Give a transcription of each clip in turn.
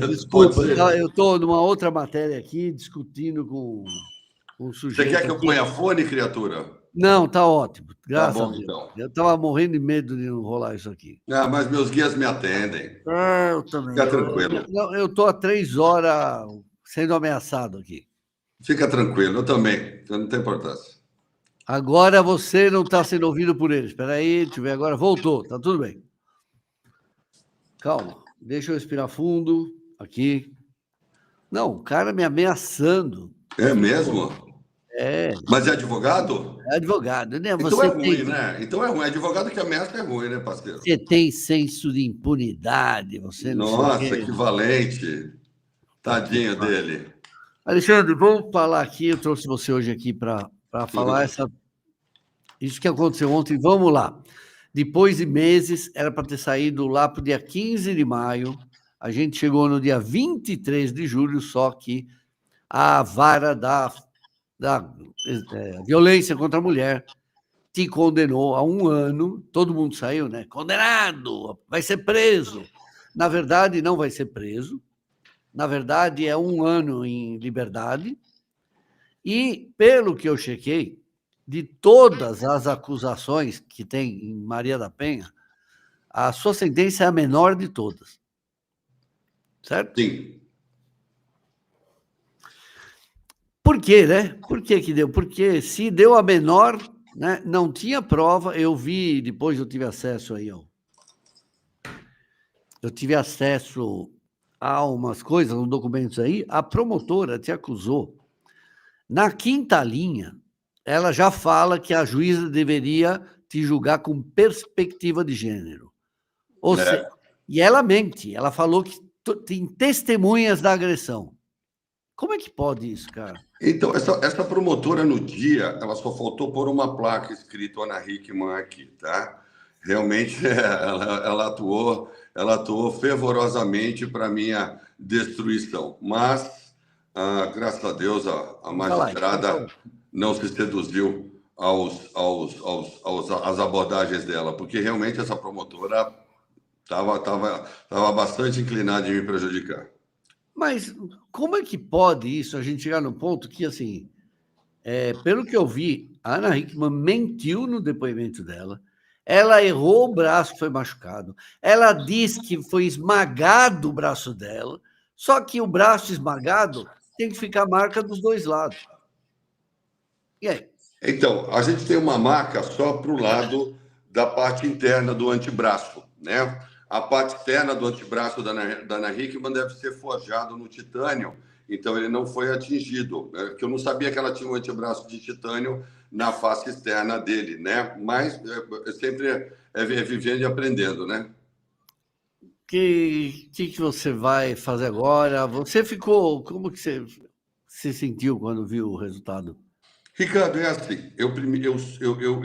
Desculpa, ser. eu estou numa outra matéria aqui, discutindo com um Você sujeito quer que eu aqui. ponha fone, criatura? Não, tá ótimo, Tá graças a bom, Deus. então. Eu estava morrendo de medo de não rolar isso aqui. Ah, mas meus guias me atendem. Eu também. Fica tranquilo. Eu estou há 3 horas sendo ameaçado aqui. Fica tranquilo, eu também. Então não tem importância. Agora você não está sendo ouvido por eles. Espera aí, deixa eu ver agora. Voltou, tá tudo bem. Calma, deixa eu respirar fundo aqui. Não, o cara me ameaçando. É mesmo? É, Mas é advogado? é advogado, né? Então é ruim, né? Então é ruim. Advogado que ameaça é ruim, né, parceiro? Você tem senso de impunidade, você não sei o Nossa, quê. que valente. Tá que Tadinho pariu. dele. Alexandre, vamos falar aqui. Eu trouxe você hoje aqui para falar isso que aconteceu ontem. Vamos lá. Depois de meses, era para ter saído lá para o dia 15 de maio. A gente chegou no dia 23 de julho, só que a vara da violência contra a mulher te condenou a 1 ano. Todo mundo saiu, né? Condenado, vai ser preso. Na verdade, não vai ser preso. Na verdade, é 1 ano em liberdade. E, pelo que eu chequei, de todas as acusações que tem em Maria da Penha, a sua sentença é a menor de todas. Certo? Sim. Por quê, né? Por que que deu? Porque se deu a menor, né, não tinha prova. Eu vi, depois eu tive acesso aí, ó. Eu tive acesso a umas coisas, uns documentos aí. A promotora te acusou. Na quinta linha, ela já fala que a juíza deveria te julgar com perspectiva de gênero. Ou seja, e ela mente. Ela falou que tem testemunhas da agressão. Como é que pode isso, cara? Então, essa promotora, no dia, ela só faltou pôr uma placa escrito Ana Hickman aqui, tá? Realmente, ela atuou fervorosamente para minha destruição. Mas, graças a Deus, a magistrada não se seduziu às abordagens dela, porque realmente essa promotora estava bastante inclinada em me prejudicar. Mas como é que pode isso, a gente chegar no ponto que, assim, pelo que eu vi, a Ana Hickman mentiu no depoimento dela, ela errou o braço que foi machucado, ela disse que foi esmagado o braço dela, só que o braço esmagado tem que ficar a marca dos dois lados. E aí? Então, a gente tem uma marca só para o lado da parte interna do antebraço, né? A parte externa do antebraço da Ana Hickman deve ser forjado no titânio, então ele não foi atingido. Que eu não sabia que ela tinha um antebraço de titânio na face externa dele, né? Mas sempre é vivendo e aprendendo, né? O que você vai fazer agora? Você ficou... Como que você se sentiu quando viu o resultado? Ricardo, é assim, eu,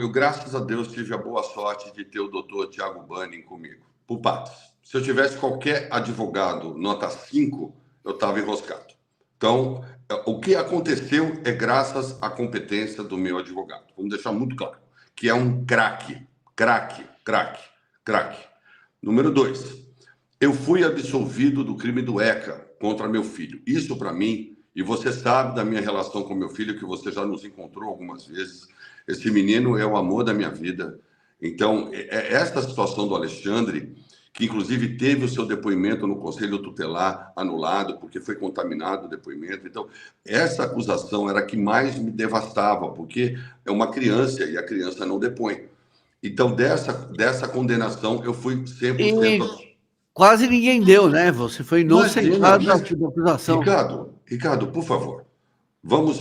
graças a Deus, tive a boa sorte de ter o doutor Tiago Banning comigo, por partes. Se eu tivesse qualquer advogado nota 5, eu estava enroscado. Então, o que aconteceu é graças à competência do meu advogado. Vamos deixar muito claro, que é um craque. Número 2, eu fui absolvido do crime do ECA contra meu filho. Isso, para mim, e você sabe da minha relação com meu filho, que você já nos encontrou algumas vezes. Esse menino é o amor da minha vida. Então, esta situação do Alexandre, que inclusive teve o seu depoimento no Conselho Tutelar anulado, porque foi contaminado o depoimento. Então, essa acusação era a que mais me devastava, porque é uma criança e a criança não depõe. Então, dessa condenação, eu fui 100%... Quase ninguém deu, né? Você foi inocentado da acusação. Ricardo, por favor, vamos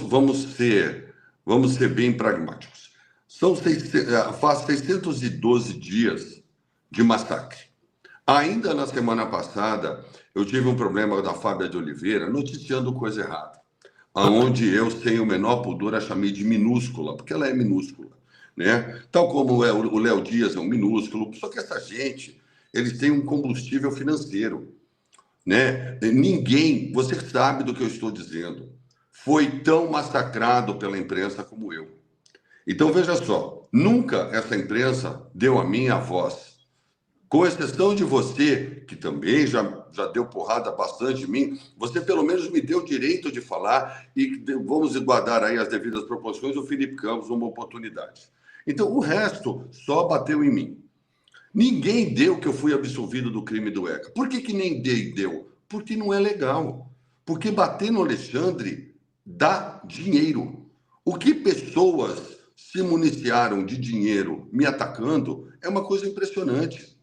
ser bem pragmáticos. Faz 612 dias de massacre. Ainda na semana passada, eu tive um problema da Fábia de Oliveira noticiando coisa errada, aonde eu, sem o menor pudor, a chamei de minúscula, porque ela é minúscula, né? Tal como o Léo Dias é um minúsculo, só que essa gente, eles têm um combustível financeiro, né? Ninguém, você sabe do que eu estou dizendo, foi tão massacrado pela imprensa como eu. Então, veja só, nunca essa imprensa deu a minha voz, com exceção de você, que também já já deu porrada bastante em mim, você pelo menos me deu o direito de falar e vamos guardar aí as devidas proporções, o Felipe Campos uma oportunidade. Então, o resto só bateu em mim. Ninguém deu que eu fui absolvido do crime do ECA. Por que ninguém deu? Porque não é legal. Porque bater no Alexandre dá dinheiro. O que pessoas se municiaram de dinheiro me atacando é uma coisa impressionante.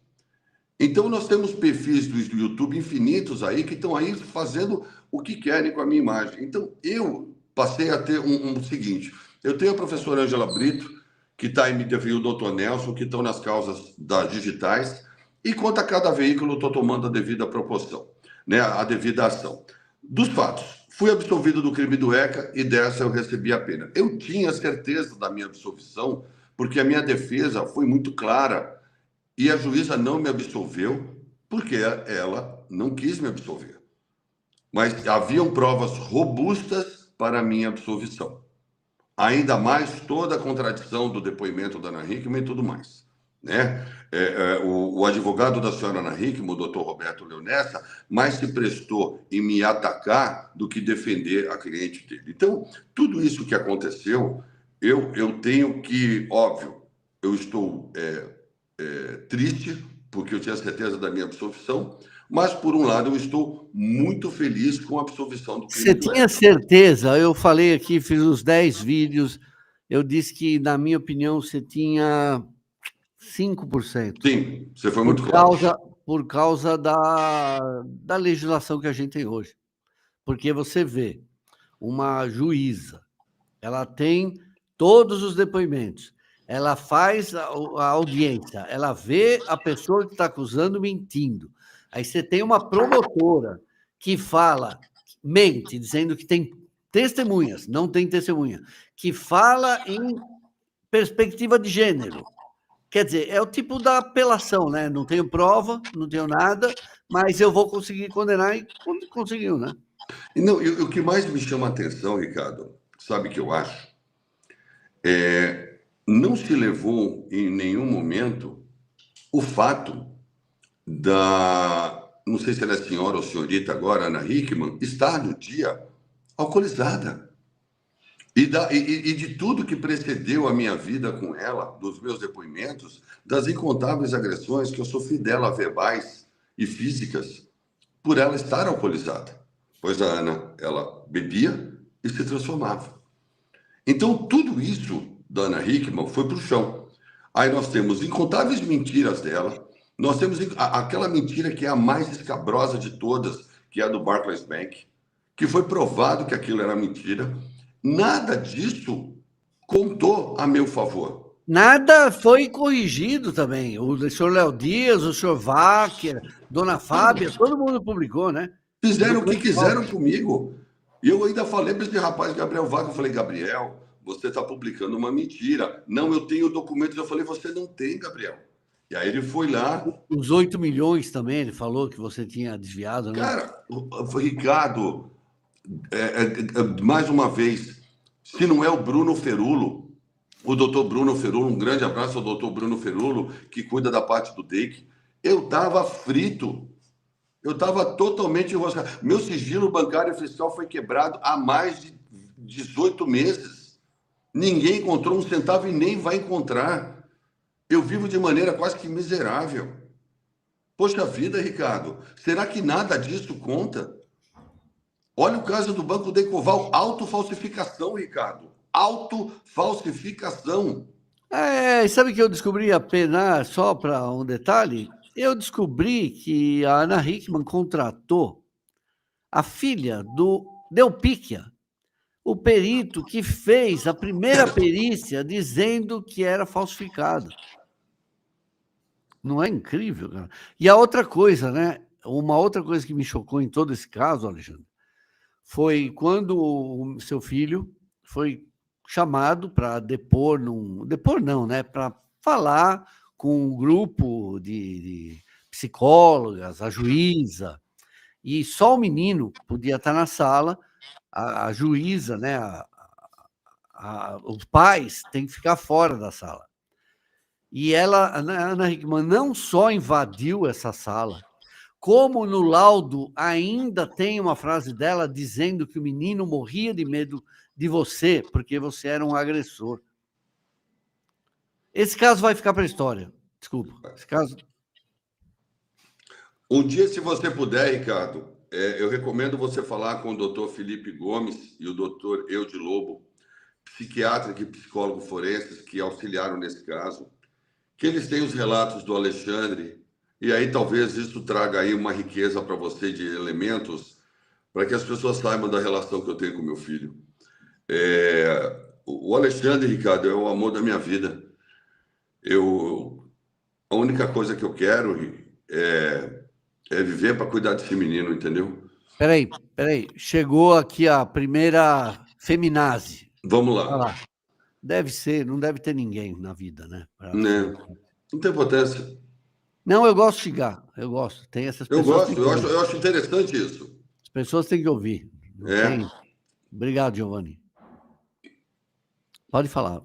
Então, nós temos perfis do YouTube infinitos aí que estão aí fazendo o que querem com a minha imagem. Então, eu passei a ter um seguinte. Eu tenho a professora Ângela Brito, que está em mídia, e o doutor Nelson, que estão nas causas das digitais, e quanto a cada veículo eu estou tomando a devida proporção, né, a devida ação. Dos fatos, fui absolvido do crime do ECA e dessa eu recebi a pena. Eu tinha certeza da minha absolvição, porque a minha defesa foi muito clara, e a juíza não me absolveu, porque ela não quis me absolver. Mas haviam provas robustas para a minha absolvição. Ainda mais toda a contradição do depoimento da Ana Hickman e tudo mais. Né? O advogado da senhora Ana Hickman, o doutor Roberto Leonessa, mais se prestou em me atacar do que defender a cliente dele. Então, tudo isso que aconteceu, eu tenho que, óbvio, eu estou triste, porque eu tinha certeza da minha absolvição, mas, por um lado, eu estou muito feliz com a absolvição do crime. Você tinha certeza? Eu falei aqui, fiz uns 10 vídeos, eu disse que, na minha opinião, você tinha 5%. Sim, você foi muito claro. Por causa da legislação que a gente tem hoje. Porque você vê, uma juíza, ela tem todos os depoimentos, ela faz a audiência, ela vê a pessoa que está acusando mentindo. Aí você tem uma promotora que fala, mente, dizendo que tem testemunhas, não tem testemunha, que fala em perspectiva de gênero. Quer dizer, é o tipo da apelação, né? Não tenho prova, não tenho nada, mas eu vou conseguir condenar e conseguiu, né? Não, o que mais me chama a atenção, Ricardo, sabe o que eu acho? Não se levou em nenhum momento o fato não sei se ela é senhora ou senhorita agora, Ana Hickman, estar no dia alcoolizada. E de tudo que precedeu a minha vida com ela, dos meus depoimentos, das incontáveis agressões que eu sofri dela, verbais e físicas, por ela estar alcoolizada. Pois a Ana, ela bebia e se transformava. Então, tudo isso da Ana Hickman foi para o chão. Aí nós temos incontáveis mentiras dela, nós temos aquela mentira que é a mais escabrosa de todas, que é a do Barclays Bank, que foi provado que aquilo era mentira. Nada disso contou a meu favor. Nada foi corrigido também. O senhor Léo Dias, o senhor Wacker, Dona Fábia, todo mundo publicou, né? Fizeram o que quiseram comigo. E eu ainda falei para esse rapaz, Gabriel Wacker, eu falei, Gabriel, você está publicando uma mentira. Não, eu tenho documentos. Eu falei, você não tem, Gabriel. E aí ele foi lá. Os 8 milhões também, ele falou que você tinha desviado, né? Cara, Ricardo, mais uma vez, se não é o Bruno Ferulo, o doutor Bruno Ferulo, um grande abraço ao doutor Bruno Ferulo, que cuida da parte do DEIC, eu estava frito. Eu estava totalmente enroscado. Meu sigilo bancário e fiscal foi quebrado há mais de 18 meses. Ninguém encontrou um centavo e nem vai encontrar. Eu vivo de maneira quase que miserável. Poxa vida, Ricardo, será que nada disso conta? Olha o caso do Banco Decoval, autofalsificação, Ricardo. Autofalsificação. Sabe que eu descobri apenas, só para um detalhe, eu descobri que a Ana Hickman contratou a filha do Delpicchia, o perito que fez a primeira perícia dizendo que era falsificado. Não é incrível, cara? E a outra coisa, né? Uma outra coisa que me chocou em todo esse caso, Alexandre, foi quando o seu filho foi chamado para depor depor não, né? Para falar com um grupo de psicólogas, a juíza, e só o menino podia estar na sala, a juíza, né? Os pais têm que ficar fora da sala. E ela, a Ana Hickman, não só invadiu essa sala, como no laudo ainda tem uma frase dela dizendo que o menino morria de medo de você, porque você era um agressor. Esse caso vai ficar para a história. Desculpa. Esse caso... Um dia, se você puder, Ricardo, eu recomendo você falar com o doutor Felipe Gomes e o doutor Eude Lobo, psiquiatra e psicólogo forenses que auxiliaram nesse caso, que eles têm os relatos do Alexandre, e aí talvez isso traga aí uma riqueza para você de elementos para que as pessoas saibam da relação que eu tenho com meu filho. O Alexandre, Ricardo, é o amor da minha vida. A única coisa que eu quero é viver para cuidar desse menino, entendeu? Peraí. Chegou aqui a primeira feminazi. Vamos lá. Olha lá. Deve ser, não deve ter ninguém na vida, né? Né? Não tem importância. Não, eu gosto de xingar. Eu gosto. Tem essas Eu pessoas. gosto, eu acho interessante isso. As pessoas têm que ouvir. Não tem... Obrigado, Giovanni. Pode falar.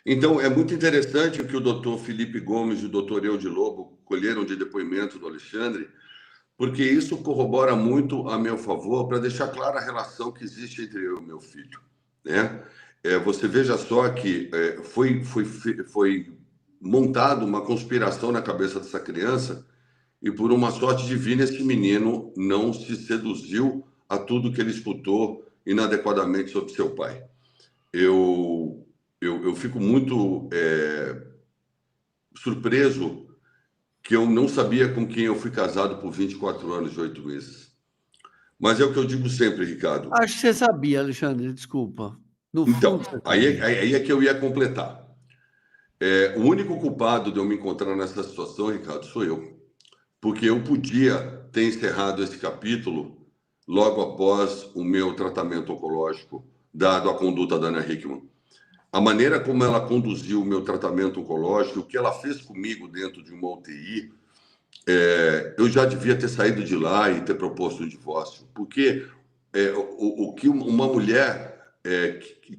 Então, é muito interessante o que o doutor Felipe Gomes e o doutor Eude Lobo colheram de depoimento do Alexandre, porque isso corrobora muito a meu favor para deixar clara a relação que existe entre eu e meu filho. Né? Você veja só que foi montada uma conspiração na cabeça dessa criança e, por uma sorte divina, esse menino não se seduziu a tudo que ele escutou inadequadamente sobre seu pai. Eu fico muito surpreso que eu não sabia com quem eu fui casado por 24 anos e 8 meses. Mas é o que eu digo sempre, Ricardo. Acho que você sabia, Alexandre, desculpa. No Então, fundo, aí é que eu ia completar. O único culpado de eu me encontrar nessa situação, Ricardo, sou eu. Porque eu podia ter encerrado esse capítulo logo após o meu tratamento oncológico, dado a conduta da Ana Hickman. A maneira como ela conduziu o meu tratamento oncológico, o que ela fez comigo dentro de uma UTI, eu já devia ter saído de lá e ter proposto o divórcio. Porque o que uma mulher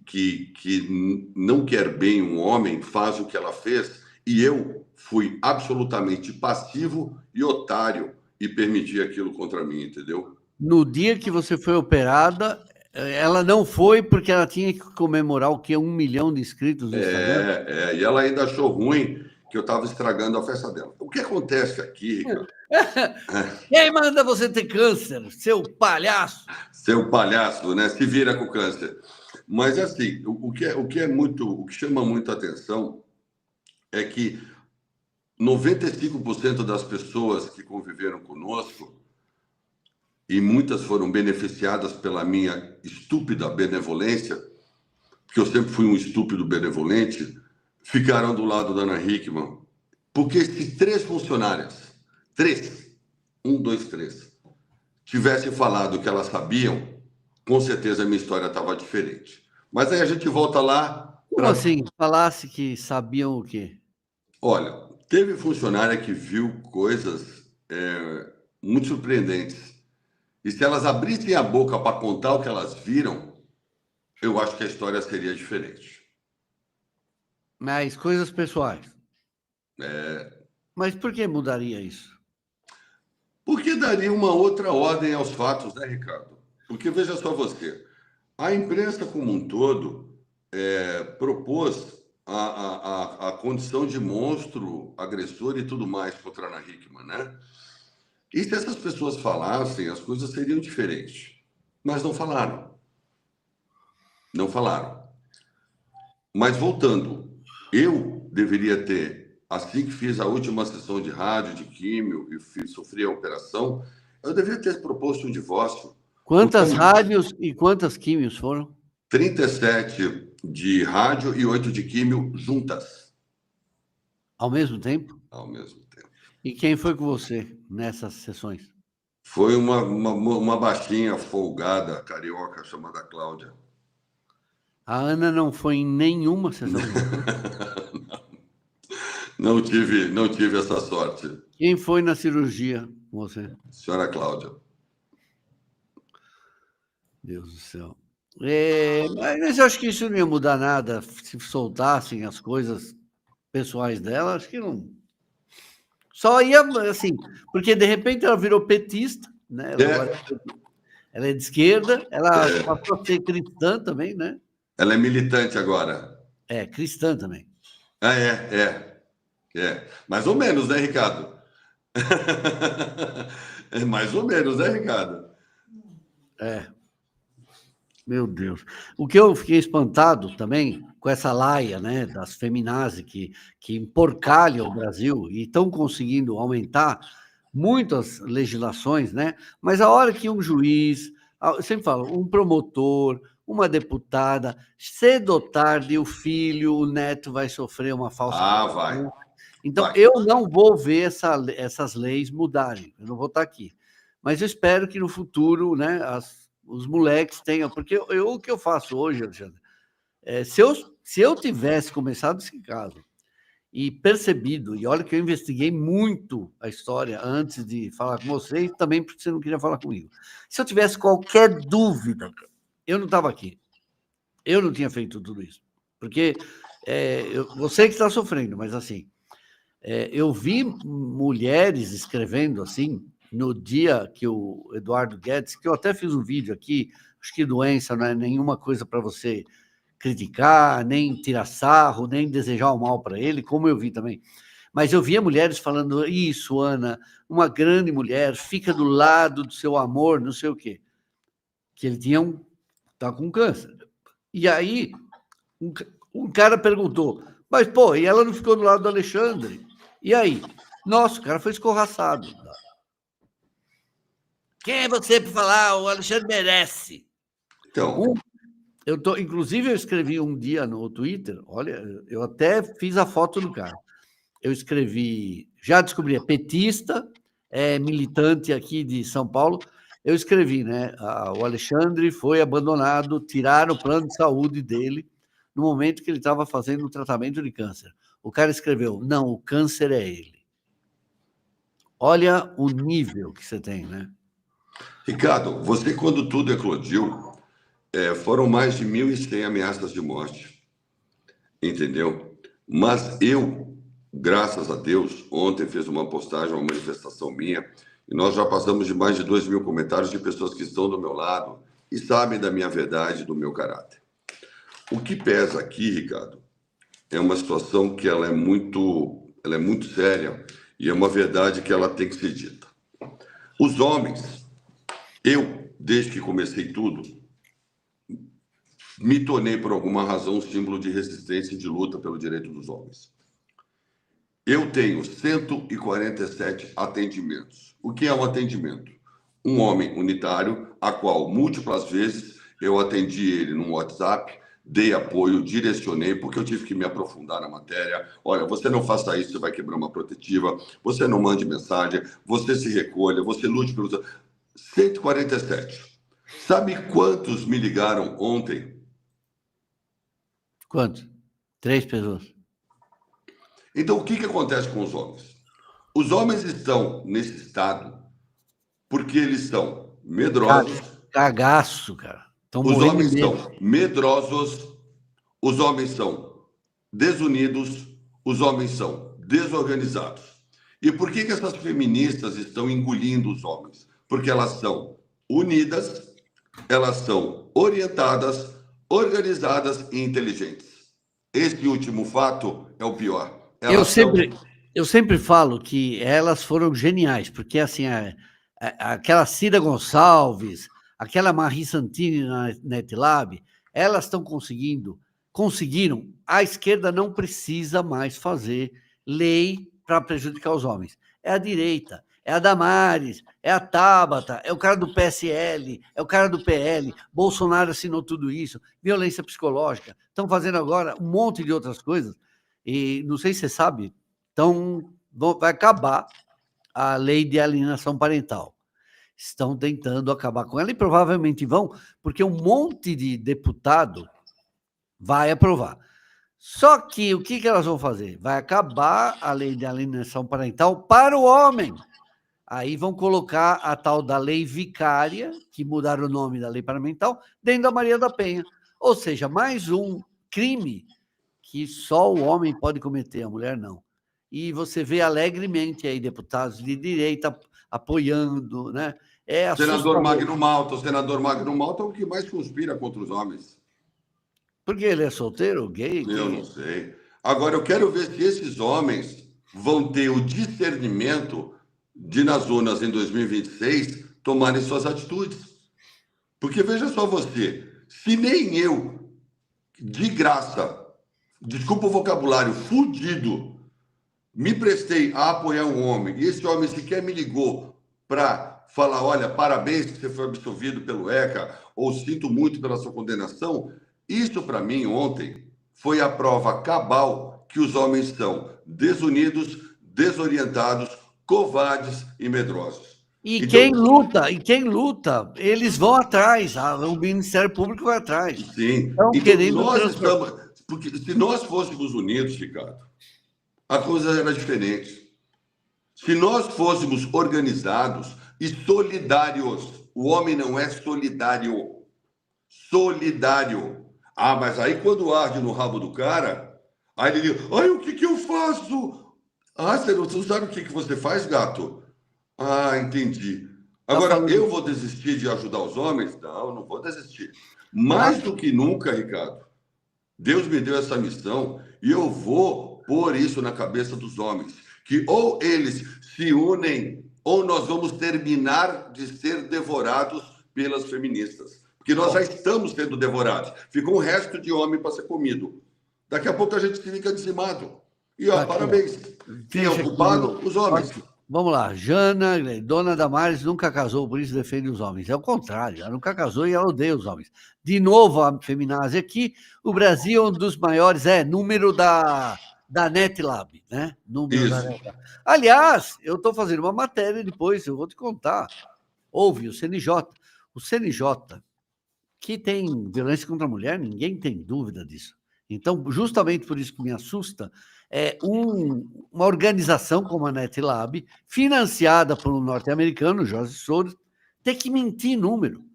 que não quer bem um homem faz o que ela fez, e eu fui absolutamente passivo e otário e permiti aquilo contra mim, entendeu? No dia que você foi operada, ela não foi porque ela tinha que comemorar o quê? 1 milhão de inscritos no Instagram? E ela ainda achou ruim que eu estava estragando a festa dela. O que acontece aqui, Ricardo? Quem manda você ter câncer, seu palhaço? Seu palhaço, né? Se vira com câncer. Mas assim, o que chama muito a atenção é que 95% das pessoas que conviveram conosco, e muitas foram beneficiadas pela minha estúpida benevolência, porque eu sempre fui um estúpido benevolente, ficaram do lado da Ana Hickman. Porque se 3 funcionárias, 3, 1, 2, 3, tivessem falado que elas sabiam, com certeza a minha história estava diferente. Mas aí a gente volta lá... Como assim? Falasse que sabiam o quê? Olha, teve funcionária que viu coisas muito surpreendentes. E se elas abrissem a boca para contar o que elas viram, eu acho que a história seria diferente. Mas coisas pessoais. Mas por que mudaria isso? Porque daria uma outra ordem aos fatos, né, Ricardo? Porque veja só você, a imprensa como um todo propôs a condição de monstro, agressor e tudo mais contra a Ana Hickman, né? E se essas pessoas falassem, as coisas seriam diferentes. Mas não falaram. Não falaram. Mas voltando, eu deveria ter, assim que fiz a última sessão de rádio, de químio, e sofri a operação, eu deveria ter proposto um divórcio. Quantas rádios e quantas químios foram? 37 de rádio e 8 de químio juntas. Ao mesmo tempo? Ao mesmo tempo. E quem foi com você nessas sessões? Foi uma baixinha folgada carioca chamada Cláudia. A Ana não foi em nenhuma sessão? Não tive essa sorte. Quem foi na cirurgia com você? Senhora Cláudia. Deus do céu. Mas eu acho que isso não ia mudar nada se soltassem as coisas pessoais dela. Acho que não. Só ia, assim, porque de repente ela virou petista, né? Ela é de esquerda, ela passou a ser cristã também, né? Ela é militante agora. É, cristã também. Ah, é. Mais ou menos, né, Ricardo? É mais ou menos, né, Ricardo? É. Meu Deus. O que eu fiquei espantado também com essa laia, né, das feminazes que emporcalham o Brasil e estão conseguindo aumentar muitas legislações, né? Mas a hora que um juiz, eu sempre falo, um promotor, uma deputada, cedo ou tarde o filho, o neto vai sofrer uma falsa Ah, vai. acusação. Então, Vai. eu não vou ver essas leis mudarem, eu não vou estar aqui. Mas eu espero que no futuro, né, os moleques tenham. Porque o que eu faço hoje, Alexandre, se eu tivesse começado esse caso e percebido, e olha que eu investiguei muito a história antes de falar com você, e também porque você não queria falar comigo. Se eu tivesse qualquer dúvida, eu não estava aqui. Eu não tinha feito tudo isso. Porque você que está sofrendo, mas assim, eu vi mulheres escrevendo assim, no dia que o Eduardo Guedes, que eu até fiz um vídeo aqui, acho que doença não é nenhuma coisa para você criticar, nem tirar sarro, nem desejar o mal para ele, como eu vi também. Mas eu via mulheres falando isso, Ana, uma grande mulher, fica do lado do seu amor, não sei o quê. Que ele tá com câncer. E aí, um cara perguntou, mas, pô, e ela não ficou do lado do Alexandre? E aí? Nossa, o cara foi escorraçado. Quem é você para falar? O Alexandre merece. Então, Inclusive, eu escrevi um dia no Twitter, olha, eu até fiz a foto do cara. Eu escrevi, já descobri, é petista, é militante aqui de São Paulo. Eu escrevi, né? O Alexandre foi abandonado, tiraram o plano de saúde dele no momento que ele estava fazendo o tratamento de câncer. O cara escreveu: não, o câncer é ele. Olha o nível que você tem, né? Ricardo, você, quando tudo eclodiu, foram mais de 1.100 ameaças de morte, entendeu? Mas eu, graças a Deus, ontem fiz uma postagem, uma manifestação minha, e nós já passamos de mais de 2.000 comentários de pessoas que estão do meu lado e sabem da minha verdade, do meu caráter. O que pesa aqui, Ricardo, é uma situação que ela é muito séria e é uma verdade que ela tem que ser dita. Os homens, eu, desde que comecei tudo, me tornei, por alguma razão, um símbolo de resistência e de luta pelo direito dos homens. Eu tenho 147 atendimentos. O que é um atendimento? Um homem unitário, a qual múltiplas vezes eu atendi ele no WhatsApp, dei apoio, direcionei, porque eu tive que me aprofundar na matéria. Olha, você não faça isso, você vai quebrar uma protetiva, você não mande mensagem, você se recolha, você lute pelos... 147. Sabe quantos me ligaram ontem? Quantos? 3 pessoas. Então, o que acontece com os homens? Os homens estão nesse estado porque eles são medrosos. Cagaço, cara. Estão Os morrendo homens de medo. são medrosos, os homens são desunidos, os homens são desorganizados. E por que essas feministas estão engolindo os homens? Porque elas são unidas, elas são orientadas, organizadas e inteligentes. Esse último fato é o pior. Eu Elas são... sempre, eu sempre falo que elas foram geniais, porque assim, aquela Cida Gonçalves, aquela Marie Santini na NetLab, elas estão conseguiram. A esquerda não precisa mais fazer lei para prejudicar os homens. É a direita, é a Damares, é a Tabata, é o cara do PSL, é o cara do PL. Bolsonaro assinou tudo isso, violência psicológica. Estão fazendo agora um monte de outras coisas. E não sei se você sabe, então vai acabar a lei de alienação parental. Estão tentando acabar com ela e provavelmente vão, porque um monte de deputado vai aprovar. Só que o que elas vão fazer? Vai acabar a lei de alienação parental para o homem. Aí vão colocar a tal da lei vicária, que mudaram o nome da lei parental, dentro da Maria da Penha. Ou seja, mais um crime que só o homem pode cometer, a mulher não. e você vê alegremente aí deputados de direita apoiando, né? É Senador assustador. Magno Malta é o que mais conspira contra os homens. Porque ele é solteiro, gay? Eu não sei. Agora, eu quero ver se esses homens vão ter o discernimento de, nas urnas em 2026, tomarem suas atitudes. Porque veja só você, se nem eu, de graça, desculpa o vocabulário, fudido, me prestei a apoiar um homem, e esse homem sequer me ligou para falar, olha, parabéns que você foi absolvido pelo ECA, ou sinto muito pela sua condenação, isso para mim ontem foi a prova cabal que os homens são desunidos, desorientados, covardes e medrosos. E Então, quem luta, eles vão atrás, o Ministério Público vai atrás. sim. Estão Então, querendo nós transformar. estamos. Porque se nós fôssemos unidos, Ricardo, a coisa era diferente. Se nós fôssemos organizados e solidários, o homem não é solidário. Solidário. Ah, mas aí quando arde no rabo do cara, aí ele diz: ai, o que eu faço? Ah, você não sabe o que você faz, gato? Ah, entendi. Agora, eu vou desistir de ajudar os homens? Não, não vou desistir. Mais do que nunca, Ricardo, Deus me deu essa missão e eu vou pôr isso na cabeça dos homens. Que ou eles se unem, ou nós vamos terminar de ser devorados pelas feministas. Porque nós já estamos sendo devorados. Ficou um resto de homem para ser comido. Daqui a pouco a gente fica dizimado. E, ó, parabéns. Quem é o culpado? Os homens. Vamos lá, Jana, dona Damares nunca casou, por isso defende os homens. É o contrário, ela nunca casou e ela odeia os homens. De novo, a feminazi aqui, o Brasil é um dos maiores, número da NetLab, né? Número da NetLab. Aliás, eu estou fazendo uma matéria depois, eu vou te contar. Houve o CNJ. O CNJ, que tem violência contra a mulher, ninguém tem dúvida disso. Então, justamente por isso que me assusta, uma organização como a NetLab, financiada por um norte-americano, Jorge Soros, ter que mentir número,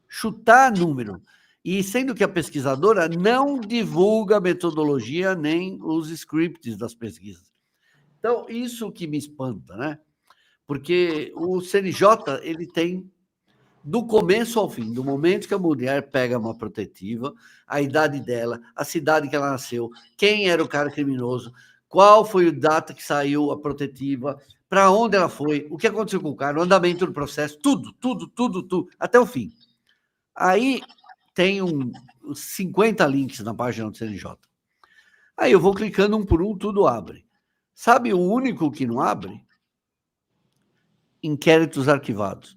chutar número, e sendo que a pesquisadora não divulga a metodologia nem os scripts das pesquisas. Então, isso que me espanta, né? Porque o CNJ, ele tem, do começo ao fim, do momento que a mulher pega uma protetiva, a idade dela, a cidade que ela nasceu, quem era o cara criminoso, qual foi a data que saiu a protetiva, para onde ela foi, o que aconteceu com o cara, o andamento do processo, tudo, até o fim. Aí tem 50 links na página do CNJ. Aí eu vou clicando um por um, tudo abre. Sabe o único que não abre? Inquéritos arquivados.